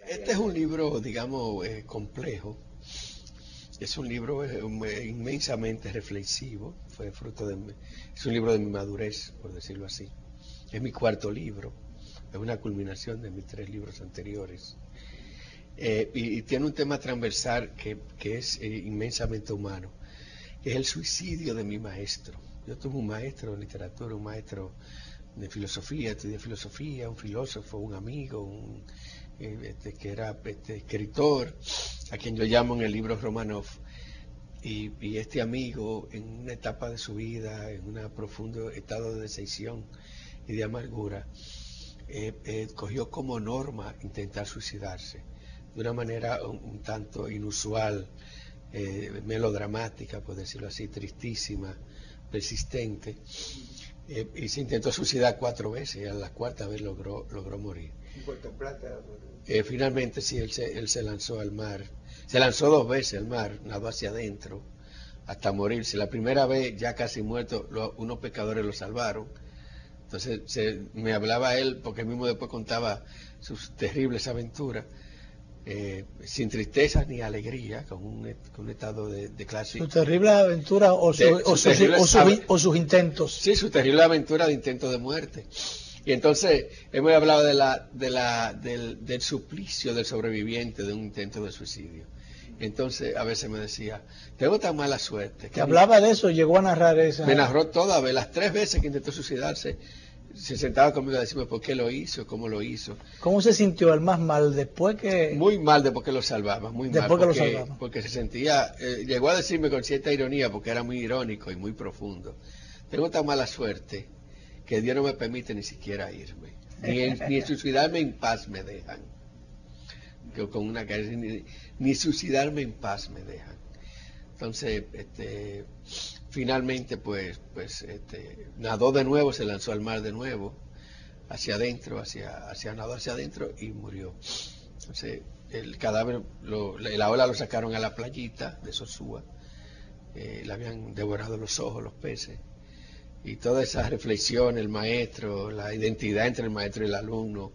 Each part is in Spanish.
Este es un libro, digamos, complejo. Es un libro inmensamente reflexivo. Es un libro de mi madurez, por decirlo así. Es mi cuarto libro. Es una culminación de mis 3 libros anteriores. Y tiene un tema transversal que es inmensamente humano. Es el suicidio de mi maestro. Yo tuve un maestro de literatura, un maestro de filosofía, estudié filosofía, un filósofo, un amigo, que era escritor, a quien yo llamo en el libro Romanov, y este amigo en una etapa de su vida, en un profundo estado de decepción y de amargura, cogió como norma intentar suicidarse de una manera un tanto inusual, melodramática, por decirlo así, tristísima, persistente. Y se intentó suicidar 4 veces y a la cuarta vez logró morir. En Puerto Plata. Finalmente sí, él se lanzó al mar. Se lanzó 2 veces al mar, nadó hacia adentro hasta morirse. La primera vez, ya casi muerto, unos pescadores lo salvaron. Entonces me hablaba él, porque él mismo después contaba sus terribles aventuras, sin tristeza ni alegría, con un estado de clase. ¿Sus terribles aventuras o sus intentos? Sí, su terrible aventura de intento de muerte. Y entonces él me hablaba del suplicio del sobreviviente de un intento de suicidio. Entonces a veces me decía, tengo tan mala suerte. ¿Que hablaba de eso? ¿Llegó a narrar esa? Me narró todas las 3 veces que intentó suicidarse. Se sentaba conmigo a decirme por qué lo hizo, cómo lo hizo. ¿Cómo se sintió el más mal después que...? Muy mal después que lo salvaba, muy mal. Después que lo salvaba. Porque se sentía, llegó a decirme con cierta ironía, porque era muy irónico y muy profundo, tengo tan mala suerte que Dios no me permite ni siquiera irme. Ni en suicidarme en paz me dejan. Con una ni suicidarme en paz me dejan. Entonces, finalmente, nadó de nuevo, se lanzó al mar de nuevo, hacia adentro, nadó hacia adentro y murió. Entonces, el cadáver, la ola lo sacaron a la playita de Sosúa, le habían devorado los ojos los peces, y toda esa reflexión, el maestro, la identidad entre el maestro y el alumno,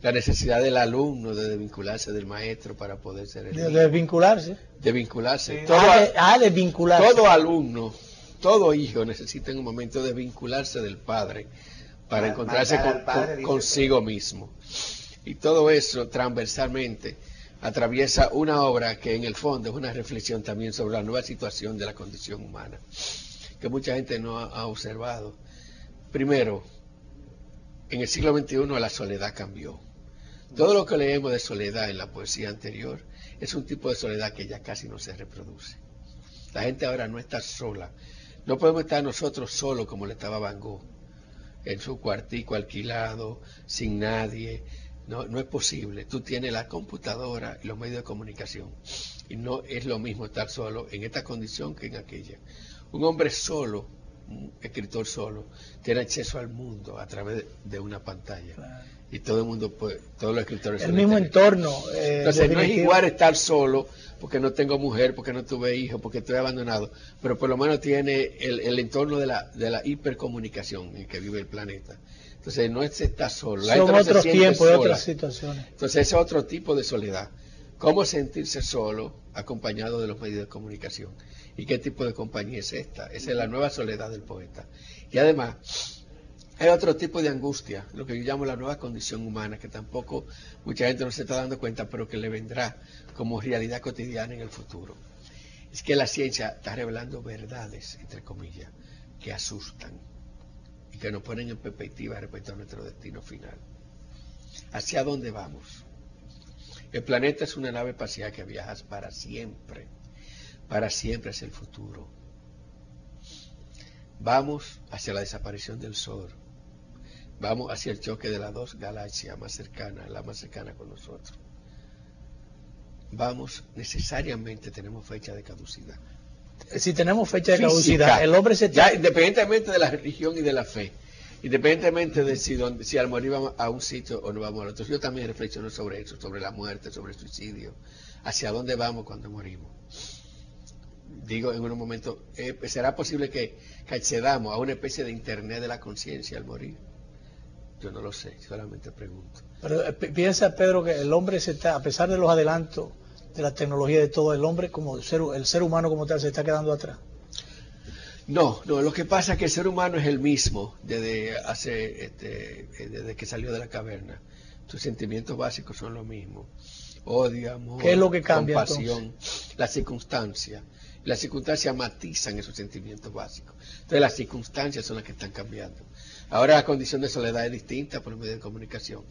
la necesidad del alumno de desvincularse del maestro para poder ser el ¿De desvincularse? De vincularse. Desvincularse. Todo alumno, todo hijo necesita en un momento de vincularse del padre para encontrarse consigo mismo. Y todo eso transversalmente atraviesa una obra que en el fondo es una reflexión también sobre la nueva situación de la condición humana, que mucha gente no ha observado. Primero, en el siglo XXI la soledad cambió. Todo lo que leemos de soledad en la poesía anterior es un tipo de soledad que ya casi no se reproduce. La gente ahora no está sola. No podemos estar nosotros solos como le estaba Van Gogh, en su cuartico alquilado, sin nadie. No es posible. Tú tienes la computadora y los medios de comunicación. Y no es lo mismo estar solo en esta condición que en aquella. Un hombre solo, un escritor solo, tiene acceso al mundo a través de una pantalla. Claro. Y todo el mundo, todos los escritores... El mismo entorno. Entonces no es igual estar solo, porque no tengo mujer, porque no tuve hijos, porque estoy abandonado, pero por lo menos tiene el entorno de la hipercomunicación en que vive el planeta. Entonces no es estar solo. Son otros tiempos y otras situaciones. Entonces ese es otro tipo de soledad. ¿Cómo sentirse solo acompañado de los medios de comunicación? ¿Y qué tipo de compañía es esta? Esa es la nueva soledad del poeta. Y además, hay otro tipo de angustia, lo que yo llamo la nueva condición humana, que tampoco mucha gente no se está dando cuenta, pero que le vendrá como realidad cotidiana en el futuro. Es que la ciencia está revelando verdades, entre comillas, que asustan y que nos ponen en perspectiva respecto a nuestro destino final. ¿Hacia dónde vamos? El planeta es una nave espacial que viaja para siempre hacia el futuro. Vamos hacia la desaparición del Sol. Vamos hacia el choque de las 2 galaxias más cercanas, la más cercana con nosotros. Necesariamente tenemos fecha de caducidad. Si tenemos fecha de caducidad, el hombre se... Ya, independientemente de la religión y de la fe, independientemente de si al morir vamos a un sitio o no vamos al otro. Yo también reflexiono sobre eso, sobre la muerte, sobre el suicidio, hacia dónde vamos cuando morimos. Digo, en un momento, ¿será posible que accedamos a una especie de internet de la conciencia al morir? Yo no lo sé, solamente pregunto. Pero piensa, Pedro, que el hombre se está, a pesar de los adelantos de la tecnología y de todo, el hombre como el ser humano como tal se está quedando atrás. No, lo que pasa es que el ser humano es el mismo desde que salió de la caverna. Sus sentimientos básicos son los mismos. Odio, amor, ¿qué es lo que cambia, compasión, entonces? las circunstancias. Las circunstancias matizan esos sentimientos básicos. Entonces las circunstancias son las que están cambiando. Ahora la condición de soledad es distinta por el medio de comunicación.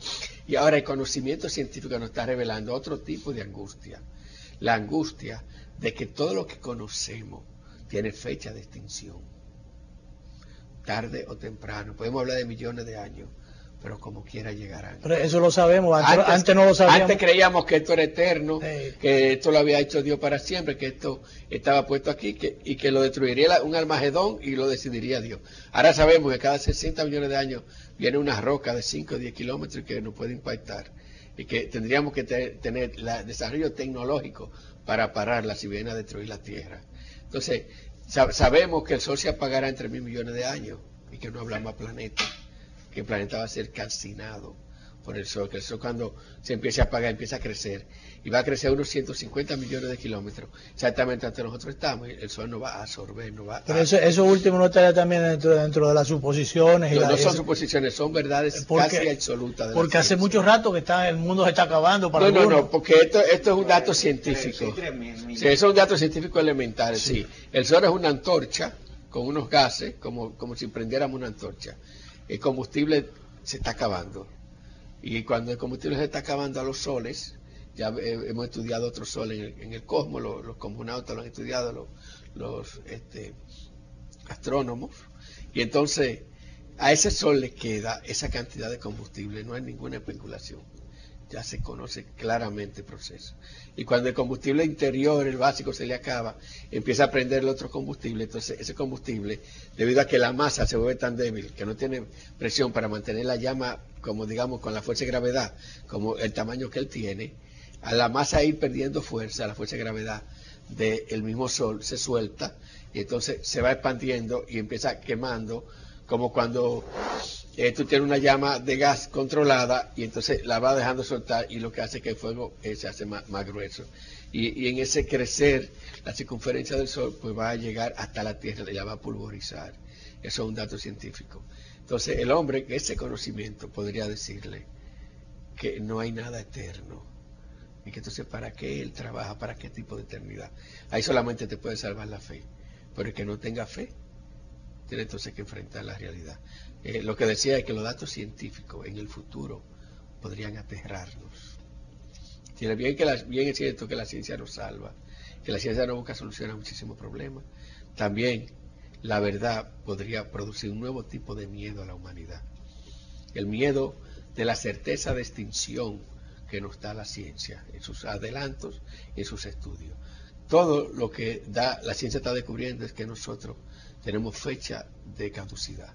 Y ahora el conocimiento científico nos está revelando otro tipo de angustia. La angustia de que todo lo que conocemos tiene fecha de extinción. Tarde o temprano. Podemos hablar de millones de años, pero como quiera llegarán. Pero eso lo sabemos, antes no lo sabíamos. Antes creíamos que esto era eterno, que esto lo había hecho Dios para siempre, que esto estaba puesto aquí y que lo destruiría un Armagedón y lo decidiría Dios. Ahora sabemos que cada 60 millones de años viene una roca de 5 o 10 kilómetros que nos puede impactar y que tendríamos que tener el desarrollo tecnológico para pararla si viene a destruir la Tierra. Entonces, sabemos que el Sol se apagará entre 1.000 millones de años y que no habrá más planeta. Que el planeta va a ser calcinado por el Sol, que el Sol cuando se empiece a apagar empieza a crecer y va a crecer unos 150 millones de kilómetros, exactamente donde nosotros estamos, y el Sol no va a absorber, no va. Pero eso último no estaría también dentro de las suposiciones. No son suposiciones, son verdades casi absolutas. Porque hace mucho rato que el mundo se está acabando. No, porque esto es un dato científico. Sí, eso es un dato científico elemental, sí. El Sol es una antorcha con unos gases, como si prendiéramos una antorcha. El combustible se está acabando. Y cuando el combustible se está acabando a los soles, ya hemos estudiado otros soles en el cosmos, los cosmonautas lo han estudiado, los astrónomos, y entonces a ese sol le queda esa cantidad de combustible, no hay ninguna especulación. Ya se conoce claramente el proceso. Y cuando el combustible interior, el básico, se le acaba, empieza a prender el otro combustible. Entonces ese combustible, debido a que la masa se vuelve tan débil, que no tiene presión para mantener la llama, como digamos, con la fuerza de gravedad, como el tamaño que él tiene, a la masa ir perdiendo fuerza, la fuerza de gravedad del mismo Sol se suelta, y entonces se va expandiendo y empieza quemando, como cuando tú tienes una llama de gas controlada y entonces la va dejando soltar y lo que hace que el fuego se hace más grueso. Y en ese crecer, la circunferencia del Sol pues va a llegar hasta la Tierra, la va a pulverizar. Eso es un dato científico. Entonces el hombre, ese conocimiento podría decirle que no hay nada eterno. Y que entonces ¿para qué él trabaja? ¿Para qué tipo de eternidad? Ahí solamente te puede salvar la fe. Pero el que no tenga fe tiene entonces que enfrentar la realidad. Lo que decía es que los datos científicos en el futuro podrían aterrarnos. Tiene bien es cierto que la ciencia nos salva, que la ciencia no busca solucionar muchísimos problemas. También la verdad podría producir un nuevo tipo de miedo a la humanidad. El miedo de la certeza de extinción que nos da la ciencia en sus adelantos y en sus estudios. Todo lo que la ciencia está descubriendo es que nosotros tenemos fecha de caducidad.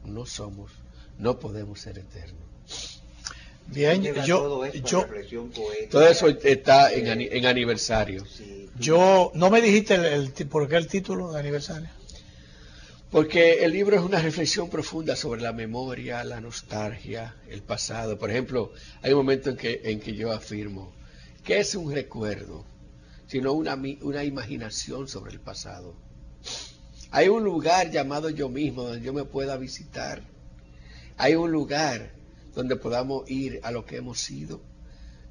No podemos ser eternos. Bien, todo eso está en aniversario. Sí. ¿No me dijiste por qué el título de aniversario? Porque el libro es una reflexión profunda sobre la memoria, la nostalgia, el pasado. Por ejemplo, hay un momento en que yo afirmo que es un recuerdo, sino una imaginación sobre el pasado. Hay un lugar llamado yo mismo donde yo me pueda visitar. Hay un lugar donde podamos ir a lo que hemos sido.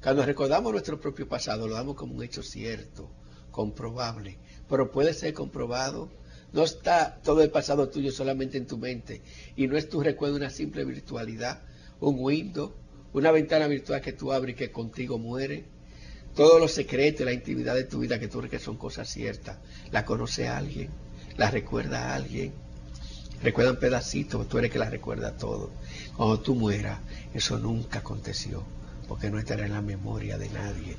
Cuando recordamos nuestro propio pasado, lo damos como un hecho cierto, comprobable, pero puede ser comprobado. No está todo el pasado tuyo solamente en tu mente y no es tu recuerdo una simple virtualidad, un window, una ventana virtual que tú abres y que contigo muere. Todos los secretos y la intimidad de tu vida que tú crees que son cosas ciertas, la conoce a alguien, la recuerda a alguien, recuerda un pedacito, tú eres que la recuerda todo. Cuando tú mueras, eso nunca aconteció, porque no estará en la memoria de nadie.